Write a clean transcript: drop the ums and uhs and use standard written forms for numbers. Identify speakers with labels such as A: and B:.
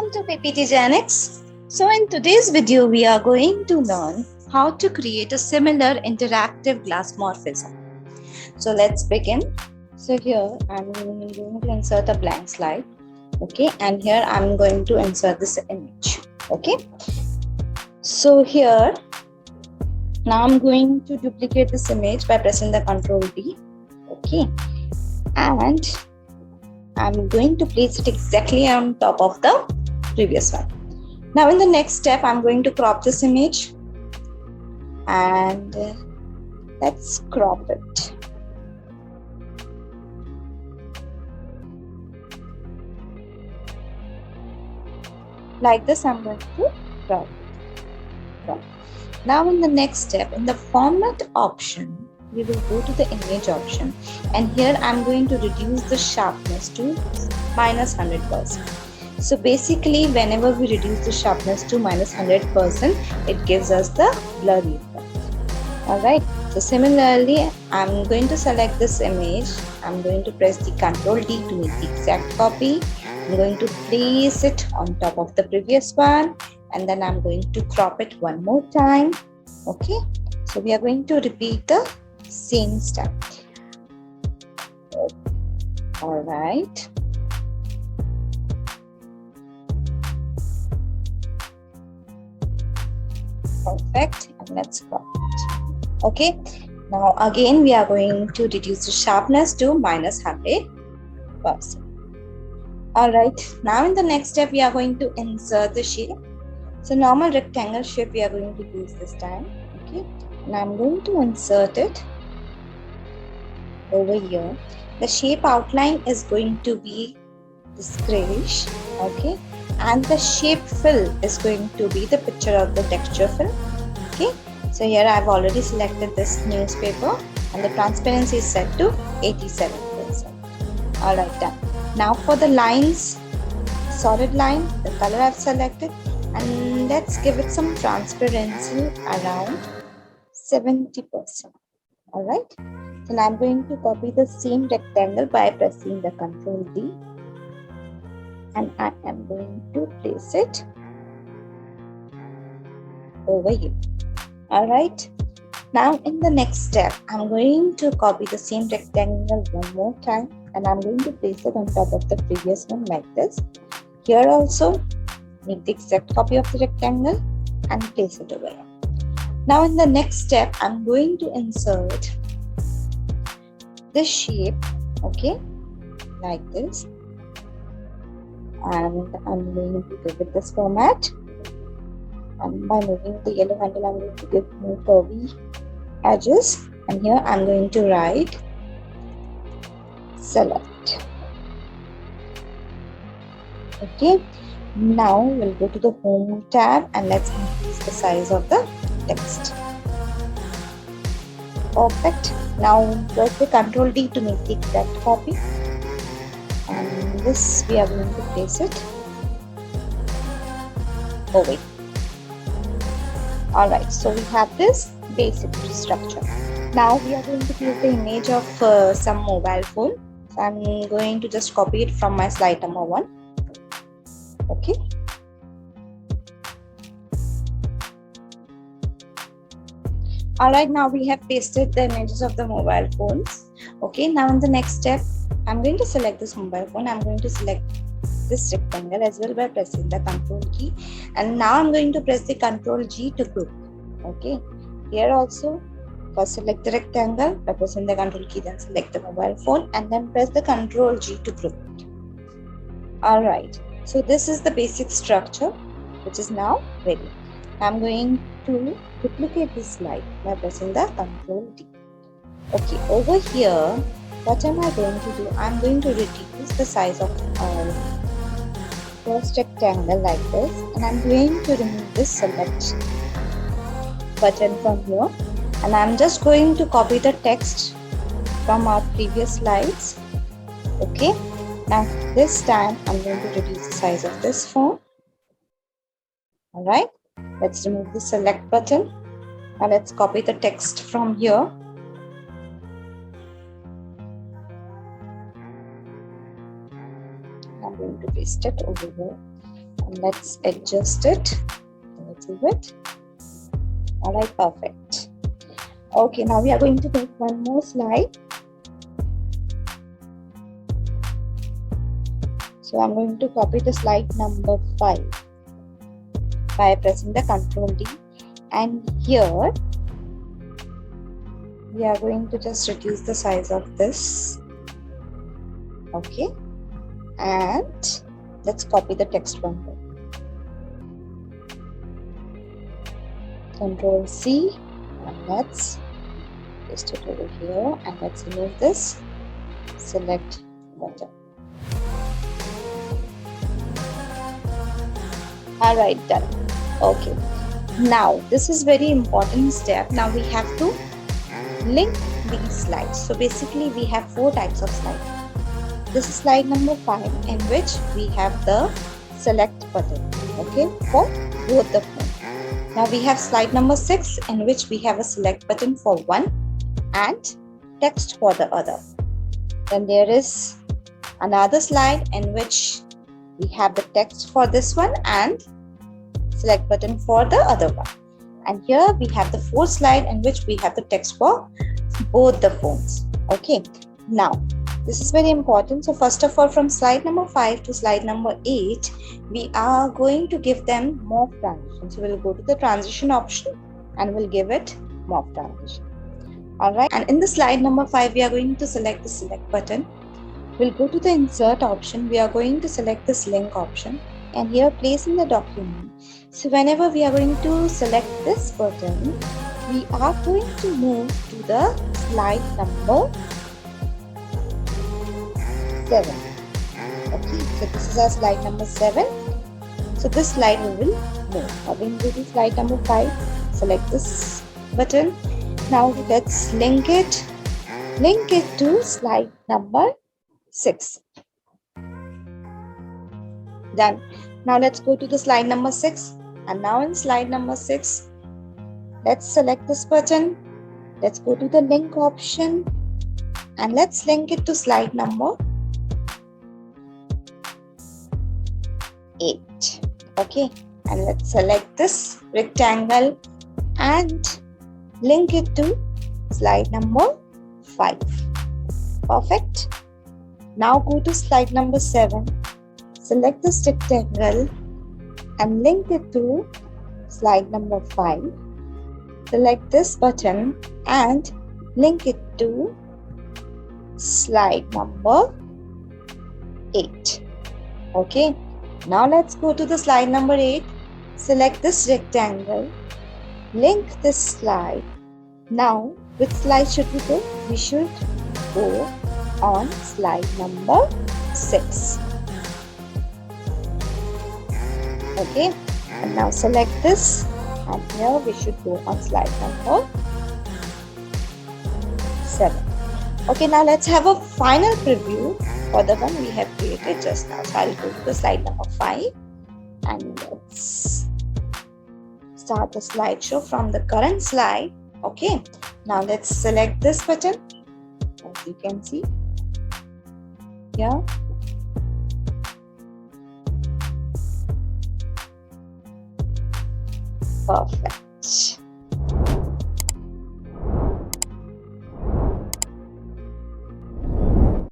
A: Welcome to PPT Genix. So in today's video, we are going to learn how to create a similar interactive glassmorphism. So let's begin. So here I'm going to insert a blank slide. Okay, and here I'm going to insert this image. Okay, so here now I'm going to duplicate this image by pressing the Ctrl D. Okay, and I'm going to place it exactly on top of the previous one. Now in the next step, I'm going to crop this image and let's crop it. Like this, I'm going to crop it. Now in the next step, in the format option, we will go to the image option, and here I'm going to reduce the sharpness to -100%. So basically, whenever we reduce the sharpness to -100%, it gives us the blurry effect. Alright, so similarly, I'm going to select this image. I'm going to press the Ctrl D to make the exact copy. I'm going to place it on top of the previous one, and then I'm going to crop it one more time. Okay, so we are going to repeat the same step. All right. Perfect. And let's crop it. Okay. Now again, we are going to reduce the sharpness to -100%. All right. Now in the next step, we are going to insert the shape. So normal rectangle shape we are going to use this time. Okay. And I'm going to insert it over here. The shape outline is going to be this grayish, okay, and the shape fill is going to be the picture of the texture fill. Okay, so here I've already selected this newspaper and the transparency is set to 87%. All right, done. Now for the lines, solid line, the color I've selected, and let's give it some transparency around 70%. All right. So now I'm going to copy the same rectangle by pressing the Ctrl D, and I am going to place it over here. All right. Now in the next step, I'm going to copy the same rectangle one more time, and I'm going to place it on top of the previous one like this. Here also, make the exact copy of the rectangle and place it over here. Now in the next step, I'm going to insert this shape, okay, like this, and I'm going to give it this format, and by moving the yellow handle, I'm going to give more curvy edges, and here I'm going to write select. Okay, now we'll go to the home tab and let's increase the size of the text. Perfect. Now press the Ctrl D to make the exact copy, and this we are going to place it over. All right, so we have this basic structure. Now we are going to create the image of some mobile phone. So I'm going to just copy it from my slide number 1. Okay. All right, now we have pasted the images of the mobile phones. Okay, now in the next step, I'm going to select this mobile phone. I'm going to select this rectangle as well by pressing the Ctrl key. And now I'm going to press the Ctrl G to group. Okay, here also, first select the rectangle by pressing the Ctrl key, then select the mobile phone and then press the Ctrl G to group it. All right, so this is the basic structure, which is now ready. I'm going to duplicate this slide by pressing the Ctrl D. Okay, over here, what am I going to do? I'm going to reduce the size of our first rectangle like this, and I'm going to remove this select button from here, and I'm just going to copy the text from our previous slides. Okay, now this time I'm going to reduce the size of this font. All right. Let's remove the select button. Now let's copy the text from here. I'm going to paste it over here. and let's adjust it a little bit. All right, perfect. Okay, now we are going to make one more slide. So I'm going to copy the slide number 5 by pressing the Ctrl D, and here we are going to just reduce the size of this. Okay, and let's copy the text one more. Ctrl C, and let's paste it over here, and let's remove this select button. All right, done. Okay, now this is very important step. Now we have to link these slides. So basically we have 4 types of slides. This is slide number 5, in which we have the select button, okay, for both the phones. Now we have slide number 6, in which we have a select button for one and text for the other. Then there is another slide in which we have the text for this one and select button for the other one. And here we have the 4th slide in which we have the text for both the phones. Okay, now this is very important. So first of all, from slide number 5 to slide number 8, we are going to give them morph transition. So we'll go to the transition option and we'll give it morph transition. All right, and in the slide number 5, we are going to select the select button. We'll go to the insert option. We are going to select this link option, and here place in the document. So whenever we are going to select this button, we are going to move to the slide number 7. Okay, so this is our slide number 7. So this slide we will move. Now we will go to slide number 5, select this button. Now let's link it to slide number 6. Done. Now let's go to the slide number 6, and now in slide number 6, let's select this button. Let's go to the link option and let's link it to slide number 8. Okay, and let's select this rectangle and link it to slide number 5. Perfect. Now go to slide number 7. Select this rectangle and link it to slide number 5. Select this button and link it to slide number 8. Okay, now let's go to the slide number 8. Select this rectangle, link this slide. Now, which slide should we go? We should go on slide number 6. Okay, and now select this, and here we should go on slide number 7. Okay, now let's have a final preview for the one we have created just now. So I'll go to the slide number 5 and let's start the slideshow from the current slide. Okay, now let's select this button, as you can see here. Perfect.